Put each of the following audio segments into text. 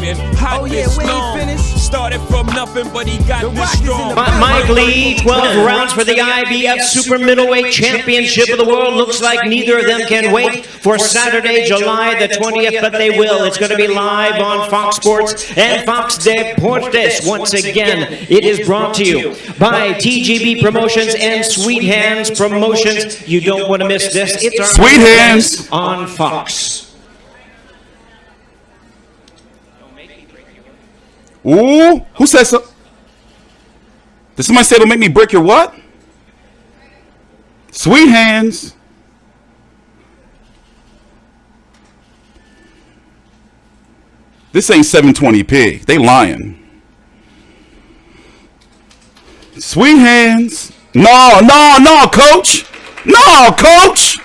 Thurman, hot this strong. Started from nothing, but he got this strong. Mike Lee, 12 rounds for the IBF Super Middleweight Championship of the World. Looks like neither of them can wait for Saturday, July the 20th, but they will. It's going to be live on Fox Sports and FOX Deportes. Once again, it is brought to you by TGB Promotions and Sweet Hands Promotions. You don't want to miss this. It's our Sweet Hands on Fox. Ooh, who said so? Did somebody say it'll make me break your what? Sweet Hands. This ain't 720p. They lying. Sweet Hands. No, coach. No, coach.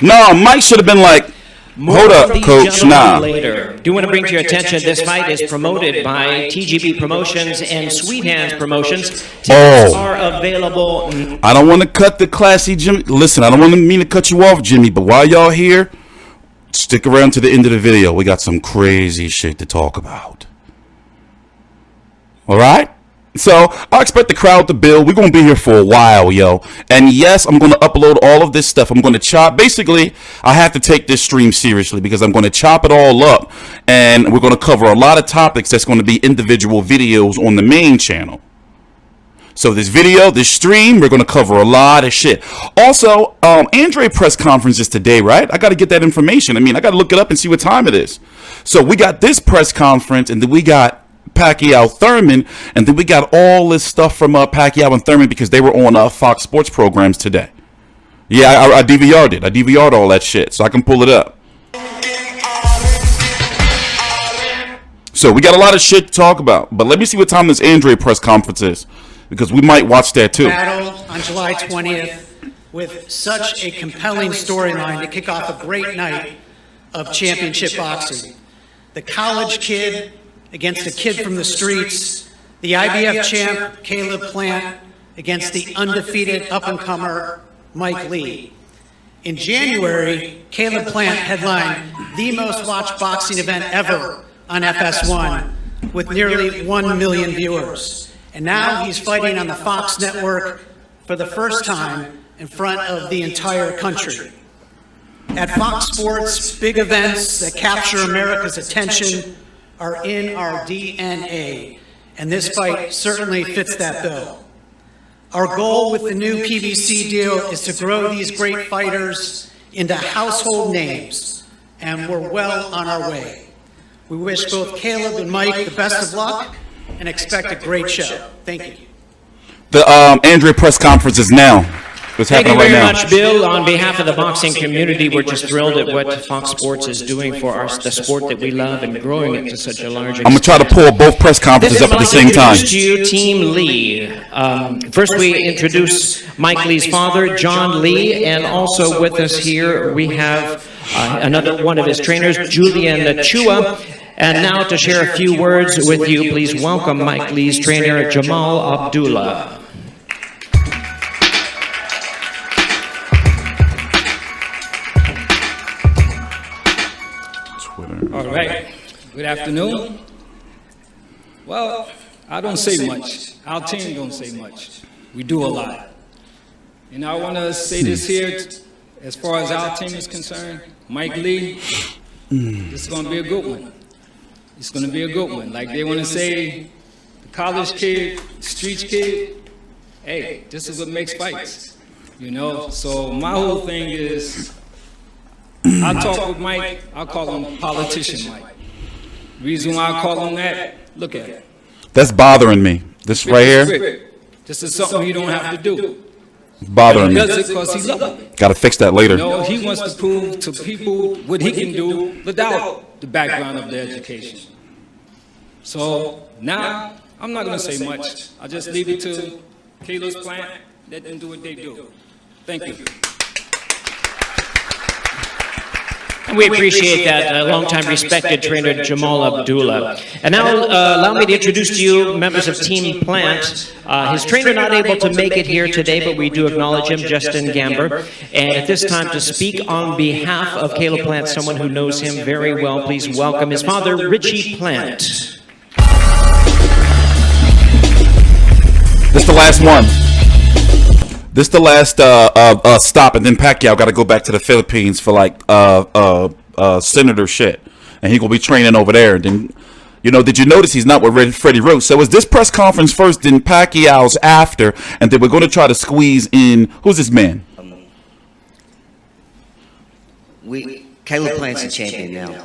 No, Mike should have been like, hold up, coach, nah. Later. Do want to bring to your attention, this fight is promoted by TGB Promotions and Sweet Hands Promotions. Tickets are available. I don't want to cut the classy Jimmy. Listen, I don't want to mean to cut you off, Jimmy, but while y'all here, stick around to the end of the video. We got some crazy shit to talk about. All right? So, I expect the crowd to build. We're going to be here for a while, yo. And yes, I'm going to upload all of this stuff. I'm going to chop. Basically, I have to take this stream seriously because I'm going to chop it all up. And we're going to cover a lot of topics that's going to be individual videos on the main channel. So this video, this stream, we're going to cover a lot of shit. Also, Andre press conference is today, right? I got to get that information. I mean, I got to look it up and see what time it is. So we got this press conference, and then we got Pacquiao Thurman, and then we got all this stuff from Pacquiao and Thurman because they were on Fox Sports programs today. Yeah, I DVR'd it. I DVR'd all that shit, so I can pull it up. So we got a lot of shit to talk about, but let me see what time this Andre press conference is, because we might watch that too. Battle on July 20th with such a compelling storyline to kick off a great night of championship boxing. The college kid against a kid from the streets, the IBF champ Caleb Plant against the undefeated up-and-comer Mike Lee. In January, Caleb Plant headlined the most watched boxing event ever on FS1 with nearly 1 million viewers. And now he's fighting on the Fox network for the first time in front of the entire country. At Fox Sports, big events that capture America's attention are in our DNA, and this fight certainly fits that bill. Our goal with the new PBC deal is to grow these great fighters into household names, and we're well on our way. We wish both Caleb and Mike the best of luck and expect a great show. Thank you. The Andre press conference is now. What's happening right now? Thank you very much, Bill. On behalf of the boxing community, we're just thrilled at what Fox Sports is doing for the sport that we love and growing it to such a large extent. I'm going to try to pull both press conferences up at the same time. To you, Team Lee. First, we introduce Mike Lee's father, John Lee, and also with us here, we have another one of his trainers, Julian Chua. And now to share a few words with you, please welcome Mike Lee's trainer, Jamal Abdullah. All right. Good afternoon. Well, I don't say much. Our team don't say much. We do a lot. And I want to say this here, as far as our team is concerned, Mike Lee, this is going to be a good one. It's going to be a good one. Like they want to say, the college kid, street kid, hey, this is what makes fights. You know, so my whole thing is, I talk with Mike, I call him Politician Mike. Reason why I call him that, look at it. That's bothering me. This right here. This is something he don't have to do. It's bothering me. He does it because he loves it. Got to fix that later. You know, he wants to prove to people what he can do without the background of the education. So now, I'm not going to say much. I'll just leave it to Caleb's Plant. Let them do what they do. Thank you. We appreciate that, longtime respected trainer Jamal Abdullah. And now allow me to introduce to you members of Team Plant. His trainer not able to make it here today, but we do acknowledge him, Justin Gamber. And at this time, to speak on behalf of Caleb Plant, someone who knows him very well, please welcome his father, Richie Plant. This the last one. This the last stop, and then Pacquiao got to go back to the Philippines for like senator shit, and he gonna be training over there. And then, you know, did you notice he's not with Freddie Roach? So was this press conference first, then Pacquiao's after, and then we're gonna try to squeeze in who's this man? Caleb Plant's the champion now,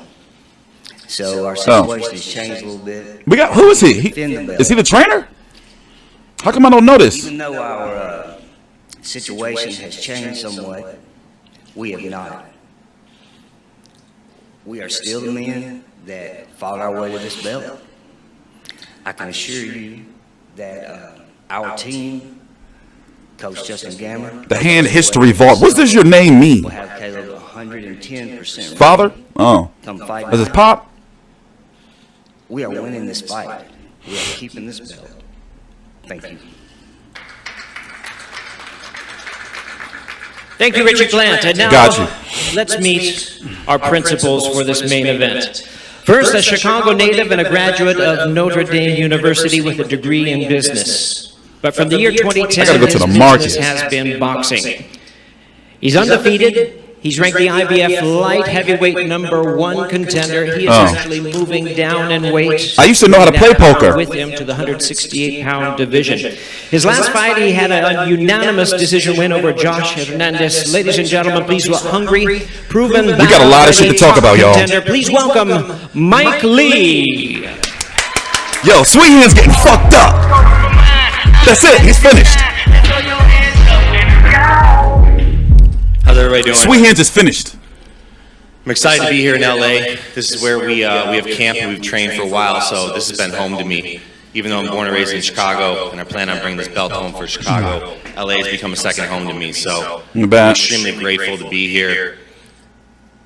so our situation has changed a little bit. We got who is he? Is he the trainer? How come I don't know this? Even though our situation has changed somewhat, we have not. We are still the men that fought our way to this belt. I can assure you that our team, Coach Justin Gamber, The hand history vault. What does your name mean? will have Caleb 110%. Father? Oh. Come fight. Is it Pop? We are winning this fight. We are keeping this belt. Thank you. Thank you, Richie Plant. And now, let's meet our principals for this main event. First, a Chicago native and a graduate of Notre Dame University with a degree in business. But from the year 2010, his business has been boxing. He's undefeated. He's ranked the IBF light heavyweight #1 contender. He is actually moving down in weight. I used to know how to play poker. With him to the 168-pound division. His last fight, he had a unanimous decision win over Josh Hernandez. Ladies and gentlemen, please welcome hungry, proven. We got a lot of shit to talk about, y'all. Please welcome Mike Lee. Yo, Sweet Hand's getting fucked up. That's it. He's finished. How's everybody doing? Sweet Hands is finished. I'm excited to be here in LA. This is where we have camp and we've trained for a while, so this has been home to me. Even though I'm born and raised in Chicago and I plan on bringing this belt home for Chicago, LA has become a second home to me, so I'm extremely grateful to be here.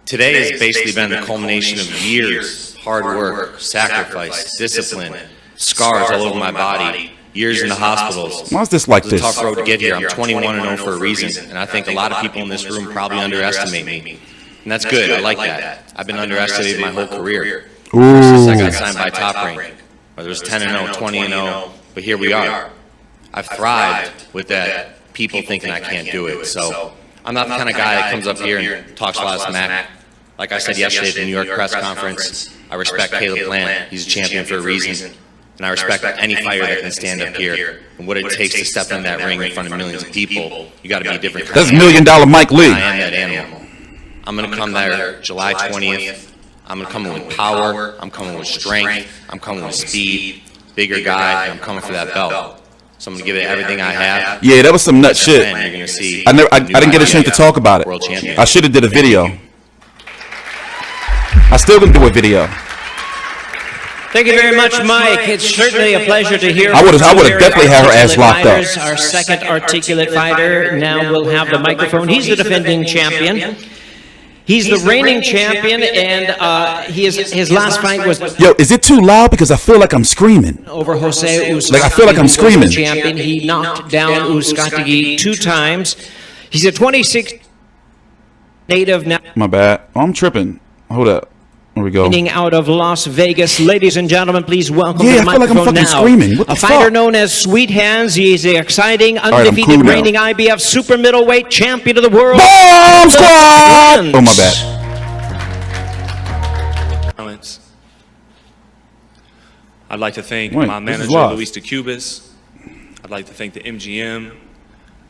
Today has basically been the culmination of years, hard work, sacrifice, discipline, scars all over my body. Years in the hospitals. Why is this like this? It's a tough road to get here. I'm 21-0 for a reason, and I think a lot of people in this room probably underestimate me. And that's good. I like that. I've been underestimated my whole career. Since I got signed by Top Rank. Whether it was 10-0, 20-0, but here we are. I've thrived with that, people thinking I can't do it. So I'm not the kind of guy that comes up here and talks a lot of smack. Like I said yesterday at the New York press conference, I respect Caleb Plant. He's a champion for a reason. And I respect any fighter that can stand up here. And what it takes to step in that ring in front of millions of people, you got to be a different kind. That's $1 million Mike Lee. I am that animal. I'm going to come there July 20th. I'm going to come in with power. I'm coming with strength. I'm coming with speed. Bigger guy. I'm coming for that belt. So I'm going to give it everything I have. Yeah, that was some nut shit. You're going to see. I didn't get a chance to talk about it. I should have did a video. I still didn't do a video. Thank you very much, Mike. It's certainly a pleasure to hear. I would have definitely had her ass locked up. Our second articulate fighter now will have the microphone. He's the defending champion. He's the reigning champion, and his last fight was. Yo, is it too loud? Because I feel like I'm screaming. Over Jose Uzcategui. Like I feel like I'm screaming. Champion. He knocked down Uzcategui 2 times. He's a 26 native now. My bad. Oh, I'm tripping. Hold up. Here we go. Out of Las Vegas, ladies and gentlemen, please welcome to the I feel like I'm microphone fucking now. screaming. What the A fighter fuck? known as Sweet Hands. He is the exciting, undefeated, cool now. reigning IBF super middleweight champion of the world. Bomb Squad! Oh my bad. I'd like to thank Wait, my this is manager, live. Luis DeCubas. I'd like to thank the MGM.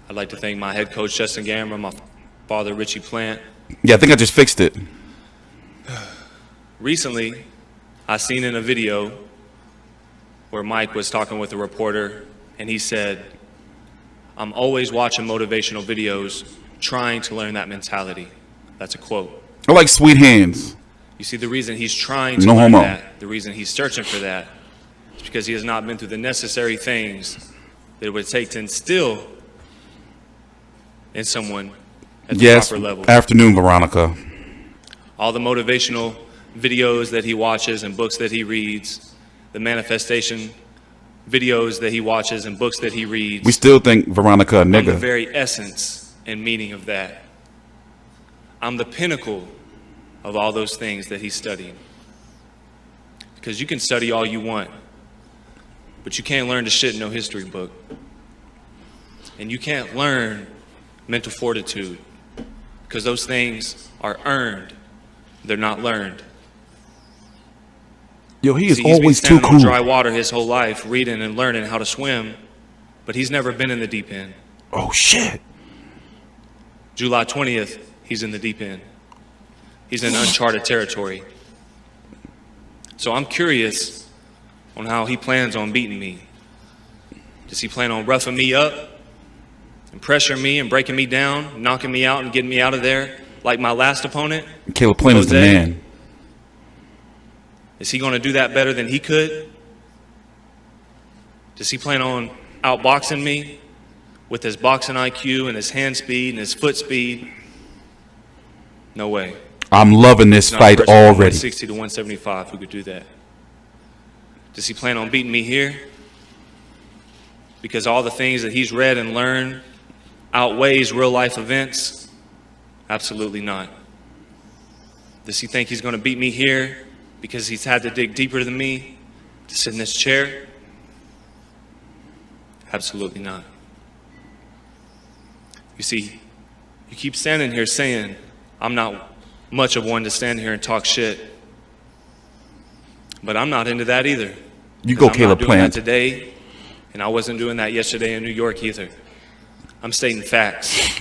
I'd like to thank my head coach, Justin Gamber, my father, Richie Plant. Yeah, I think I just fixed it. Recently, I seen in a video where Mike was talking with a reporter, and he said, "I'm always watching motivational videos, trying to learn that mentality." That's a quote. I like Sweet Hands. You see, the reason he's trying to No learn homo. that, the reason he's searching for that, is because he has not been through the necessary things that it would take to instill in someone at the Yes. proper level. Afternoon, Veronica. all the motivational videos that he watches and books that he reads, the manifestation videos that he watches and books that he reads. We still think Veronica a I'm the nigga. very essence and meaning of that. I'm the pinnacle of all those things that he studied. Because you can study all you want, but you can't learn the shit in no history book. And you can't learn mental fortitude, because those things are earned. They're not learned. Yo, he is See, he's been always too standing on cool. dry water his whole life, reading and learning how to swim, but he's never been in the deep end. Oh, shit. July 20th, he's in the deep end. He's in uncharted territory. So I'm curious on how he plans on beating me. Does he plan on roughing me up and pressuring me and breaking me down, knocking me out and getting me out of there like my last opponent? Caleb Plant is the Jose? man. Is he going to do that better than he could? Does he plan on outboxing me with his boxing IQ and his hand speed and his foot speed? No way. I'm loving this Not a fight person from already. 160 to 175 who could do that. Does he plan on beating me here? Because all the things that he's read and learned outweighs real life events? Absolutely not. Does he think he's going to beat me here because he's had to dig deeper than me to sit in this chair? Absolutely not. You see, you keep standing here saying, I'm not much of one to stand here and talk shit. But I'm not into that either. You go, I'm Caleb not doing Plant. that today, and I wasn't doing that yesterday in New York either. I'm stating facts.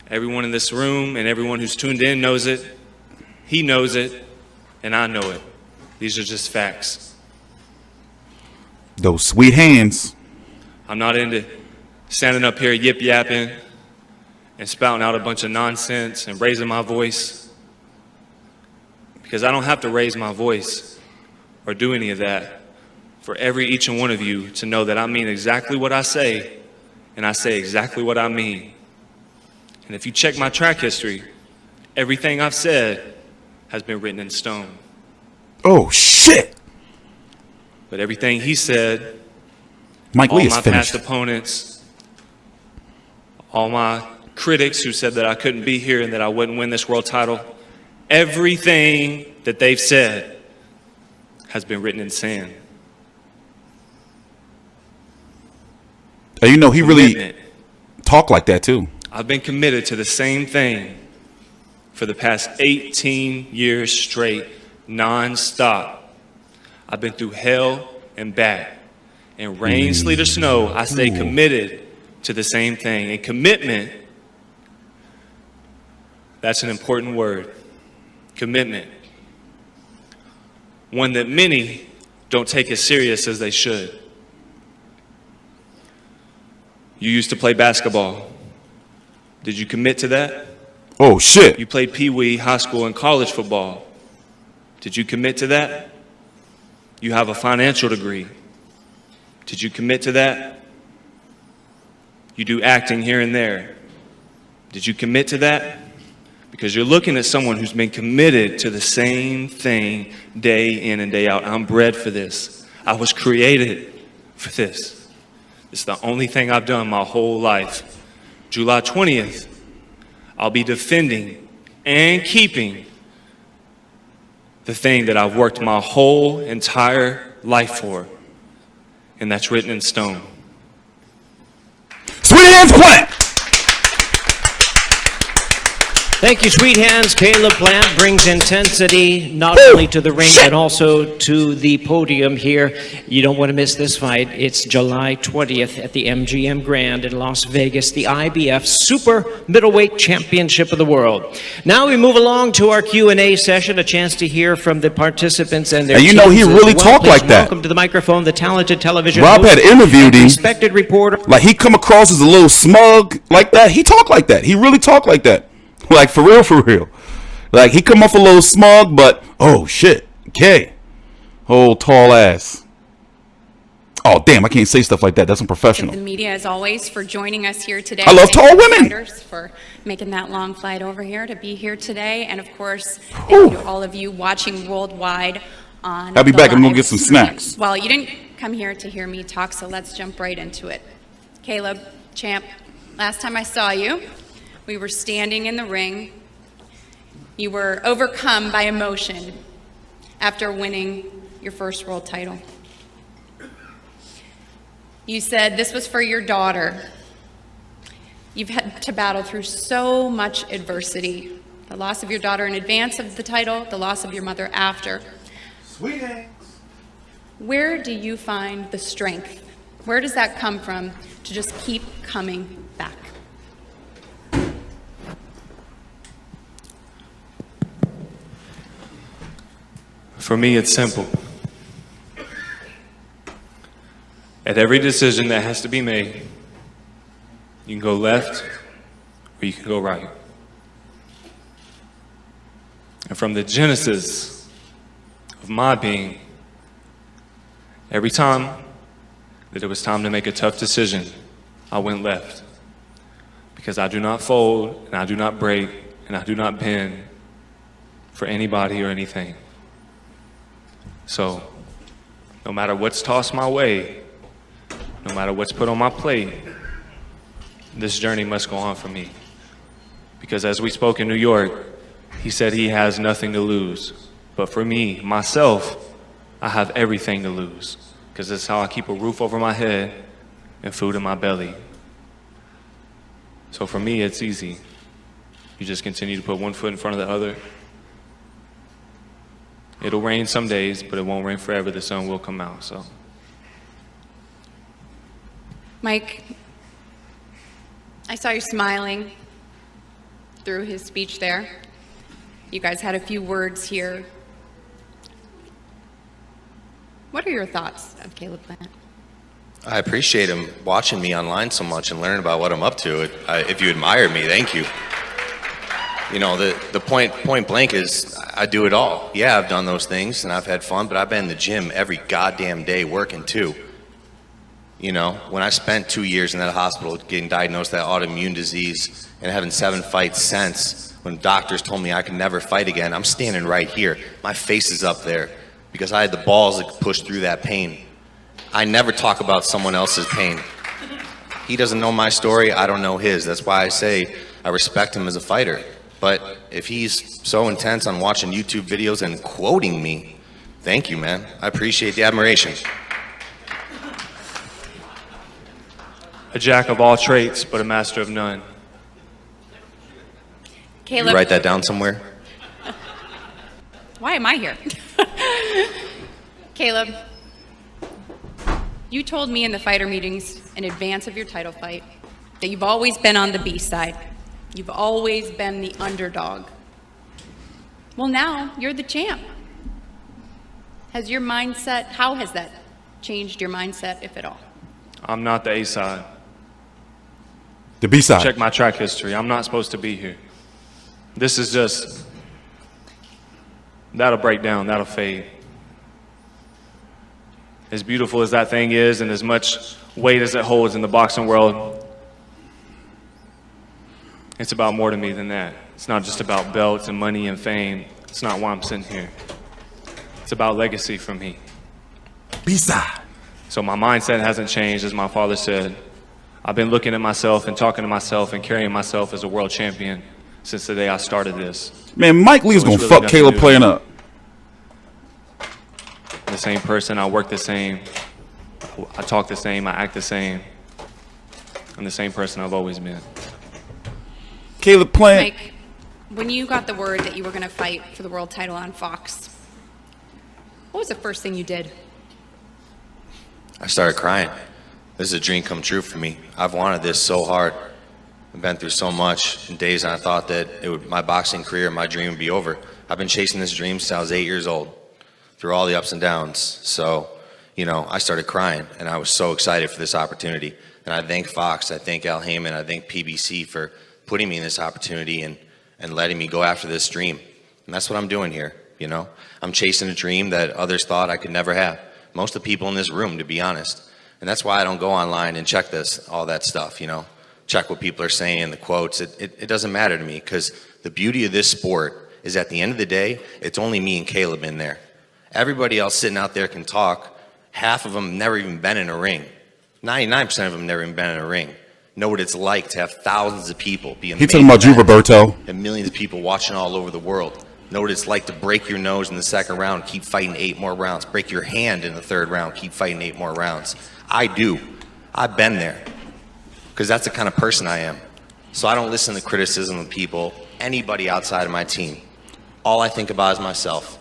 Everyone in this room and everyone who's tuned in knows it. He knows it, and I know it. These are just facts. Those sweet hands. I'm not into standing up here yip-yapping and spouting out a bunch of nonsense and raising my voice, because I don't have to raise my voice or do any of that for each and one of you to know that I mean exactly what I say, and I say exactly what I mean. And if you check my track history, everything I've said has been written in stone. Oh, shit. But everything he said, Mike all Lee is my finished. past opponents, all my critics who said that I couldn't be here and that I wouldn't win this world title, everything that they've said has been written in sand. And you know, he really Commitment. talked like that, too. I've been committed to the same thing for the past 18 years straight, non-stop. I've been through hell and back. And rain, sleet, or snow, I stay committed to the same thing. And commitment, that's an important word. Commitment. One that many don't take as serious as they should. You used to play basketball. Did you commit to that? Oh, shit. You played pee-wee, high school, and college football. Did you commit to that? You have a financial degree. Did you commit to that? You do acting here and there. Did you commit to that? Because you're looking at someone who's been committed to the same thing day in and day out. I'm bred for this. I was created for this. It's the only thing I've done my whole life. July 20th, I'll be defending and keeping the thing that I've worked my whole entire life for, and that's written in stone. Sweet hands, Plant. Thank you, Sweet Hands. Caleb Plant brings intensity not only to the ring, but also to the podium here. You don't want to miss this fight. It's July 20th at the MGM Grand in Las Vegas, the IBF Super Middleweight Championship of the World. Now we move along to our Q&A session, a chance to hear from the participants and their And you know, he teams as really well. talked Please like that. Welcome to the microphone, the talented television Rob host had interviewed and him. respected reporter. Like, he come across as a little smug like that. He talked like that. He really talked like that. Like, for real, for real. Like, he come off a little smug, but, oh, shit. Okay. Whole tall ass. Oh, damn, I can't say stuff like that. That's unprofessional. The media, as always, for joining us here today. I love tall women. Fighters for making that long flight over here to be here today. And of course, thank you to all of you watching worldwide on I'll be the back. I'm gonna live get some stream. snacks. Well, you didn't come here to hear me talk, so let's jump right into it. Caleb, champ, last time I saw you, we were standing in the ring. You were overcome by emotion after winning your first world title. You said this was for your daughter. You've had to battle through so much adversity. The loss of your daughter in advance of the title, the loss of your mother after. Where do you find the strength? Where does that come from to just keep coming back? For me, it's simple. At every decision that has to be made, you can go left or you can go right. And from the genesis of my being, every time that it was time to make a tough decision, I went left. Because I do not fold, and I do not break, and I do not bend for anybody or anything. So, no matter what's tossed my way, no matter what's put on my plate, this journey must go on for me. Because as we spoke in New York, he said he has nothing to lose. But for me, myself, I have everything to lose. Because that's how I keep a roof over my head and food in my belly. So for me, it's easy. You just continue to put one foot in front of the other. It'll rain some days, but it won't rain forever. The sun will come out, so. Mike, I saw you smiling through his speech there. You guys had a few words here. What are your thoughts of Caleb Plant? I appreciate him watching me online so much and learning about what I'm up to. If you admire me, thank you. You know, the point blank is I do it all. Yeah, I've done those things and I've had fun, but I've been in the gym every goddamn day working too. You know, when I spent 2 years in that hospital getting diagnosed with that autoimmune disease and having 7 fights since, when doctors told me I could never fight again, I'm standing right here. My face is up there because I had the balls that could push through that pain. I never talk about someone else's pain. He doesn't know my story, I don't know his. That's why I say I respect him as a fighter. But if he's so intense on watching YouTube videos and quoting me, thank you, man. I appreciate the admiration. A jack of all traits, but a master of none. Caleb, You write that down somewhere? why am I here? Caleb, you told me in the fighter meetings in advance of your title fight that you've always been on the B side. You've always been the underdog. Well, now you're the champ. Has your mindset, how has that changed your mindset, if at all? I'm not the A side. The B side. Check my track history. I'm not supposed to be here. This is just, that'll break down, that'll fade. As beautiful as that thing is and as much weight as it holds in the boxing world, it's about more to me than that. It's not just about belts and money and fame. It's not why I'm sitting here. It's about legacy for me. B-side. So my mindset hasn't changed, as my father said. I've been looking at myself and talking to myself and carrying myself as a world champion since the day I started this. Man, Mike Lee's So gonna it's really fuck nothing Caleb new. playing up. I'm the same person, I work the same, I talk the same, I act the same. I'm the same person I've always been. Caleb playing. Mike, when you got the word that you were going to fight for the world title on Fox, what was the first thing you did? I started crying. This is a dream come true for me. I've wanted this so hard. I've been through so much in days and I thought that my boxing career, my dream would be over. I've been chasing this dream since I was 8 years old, through all the ups and downs. So, you know, I started crying and I was so excited for this opportunity. And I thank Fox, I thank Al Heyman, I thank PBC for putting me in this opportunity and letting me go after this dream. And that's what I'm doing here, you know. I'm chasing a dream that others thought I could never have. Most of the people in this room, to be honest. And that's why I don't go online and check all that stuff, check what people are saying, the quotes. It doesn't matter to me, because the beauty of this sport is at the end of the day, it's only me and Caleb in there. Everybody else sitting out there can talk. Half of them never even been in a ring. 99% of them never even been in a ring. Know what it's like to have thousands of people be amazed. He's talking about you, Roberto. And millions of people watching all over the world. Know what it's like to break your nose in the second round, keep fighting 8 more rounds. Break your hand in the third round, keep fighting 8 more rounds. I do. I've been there. Because that's the kind of person I am. So I don't listen to criticism of people, anybody outside of my team. All I think about is myself.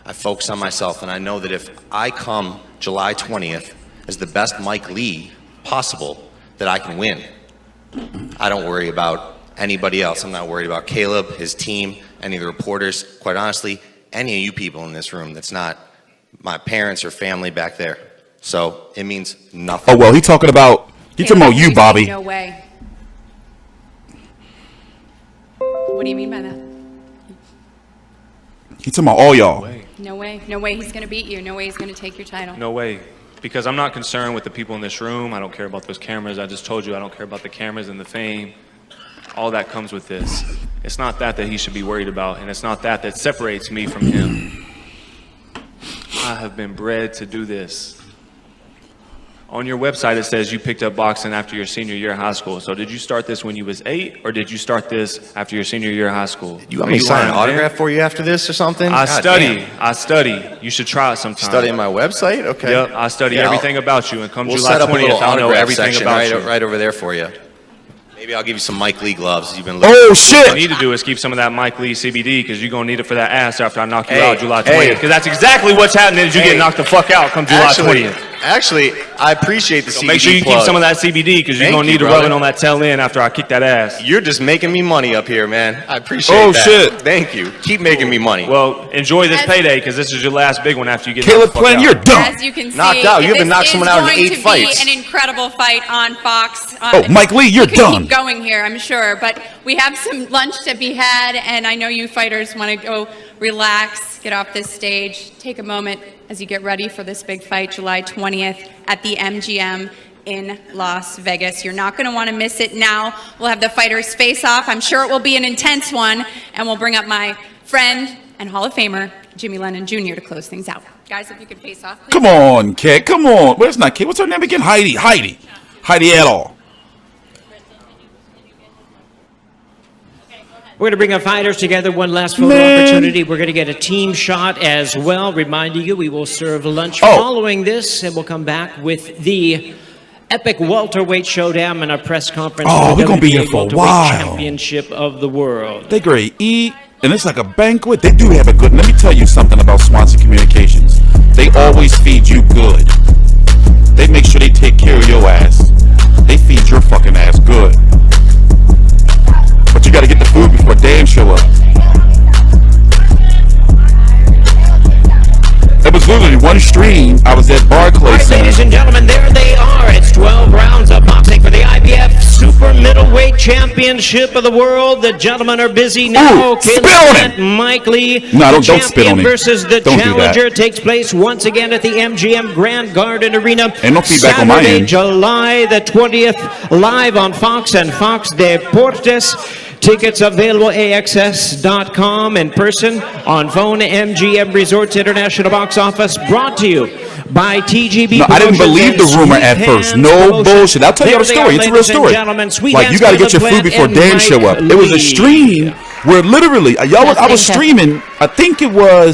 I focus on myself, and I know that if I come July 20th as the best Mike Lee possible, that I can win. I don't worry about anybody else. I'm not worried about Caleb, his team, any of the reporters. Quite honestly, any of you people in this room that's not my parents or family back there. So it means nothing. Oh, well, he's talking about you, Bobby. No way. What do you mean by that? He's talking about all y'all. No way. No way he's going to beat you. No way he's going to take your title. No way. Because I'm not concerned with the people in this room. I don't care about those cameras. I just told you I don't care about the cameras and the fame. All that comes with this. It's not that he should be worried about, and it's not that separates me from him. I have been bred to do this. On your website, it says you picked up boxing after your senior year of high school. So did you start this when you was 8, or did you start this after your senior year of high school? You want me to sign an autograph for you after this or something? I study. You should try it sometime. Studying my website? Okay. Yep, I study everything about you, and come we'll July set up 20th, I'll know everything about you. Right over there for you. Maybe I'll give you some Mike Lee gloves. You've been looking. Oh, shit! What you need to do is keep some of that Mike Lee CBD, because you're going to need it for that ass after I knock you out July 20th. Because that's exactly what's happening, is you get knocked the fuck out come July 20th. Actually, I appreciate the CBD Make sure you keep some of that CBD, because you're going to need to rub it on that tail end after I kick that ass. You're just making me money up here, man. I appreciate that. Oh, shit. Thank you. Keep making me money. Well, enjoy this payday, because this is your last big one after you get Caleb knocked the fuck Plant, out. you're done. As you can see, Knocked out. You haven't knocked someone out in 8 fights. An incredible fight on Fox. Oh, Mike Lee, you're done. Keep going here, I'm sure, but we have some lunch to be had, and I know you fighters want to go relax, get off this stage, take a moment as you get ready for this big fight, July 20th at the MGM in Las Vegas. You're not going to want to miss it now. We'll have the fighters face off. I'm sure it will be an intense one, and we'll bring up my friend and Hall of Famer, Jimmy Lennon Jr. to close things out. Guys, if you could face off, please. Come on, Kate. Come on. Well, it's not Kate. What's her name again? Heidi. Heidi et al. We're going to bring our fighters together. One last photo opportunity. We're going to get a team shot as well. Reminding you, we will serve lunch following this, and we'll come back with the epic welterweight showdown and a press conference. Oh, we're going to be here for a while. Championship of the world. They great eat, and it's like a banquet. They do have a good. Let me tell you something about Swanson Communications. They always feed you good. They make sure they take care of your ass. They feed your fucking ass good. But you gotta get the food before Dan show up. It was literally one stream. I was at Barclays. Right, ladies and gentlemen, there they are. It's 12 rounds of boxing for the IBF Super Middleweight Championship of the World. The gentlemen are busy now. Spit on it! Mike Lee. No, don't spit on it. Versus the don't challenger takes place once again at the MGM Grand Garden Arena. And no feedback on my end. July the 20th, live on Fox and FOX Deportes. Tickets available AXS.com, in person, on phone, MGM Resorts International Box Office, brought to you by TGB. No, I didn't believe the rumor at first. No bullshit. I'll tell you the story. It's a real story. Like, you got to get your food before Dan show up. It was a stream where literally, I was streaming, I think it was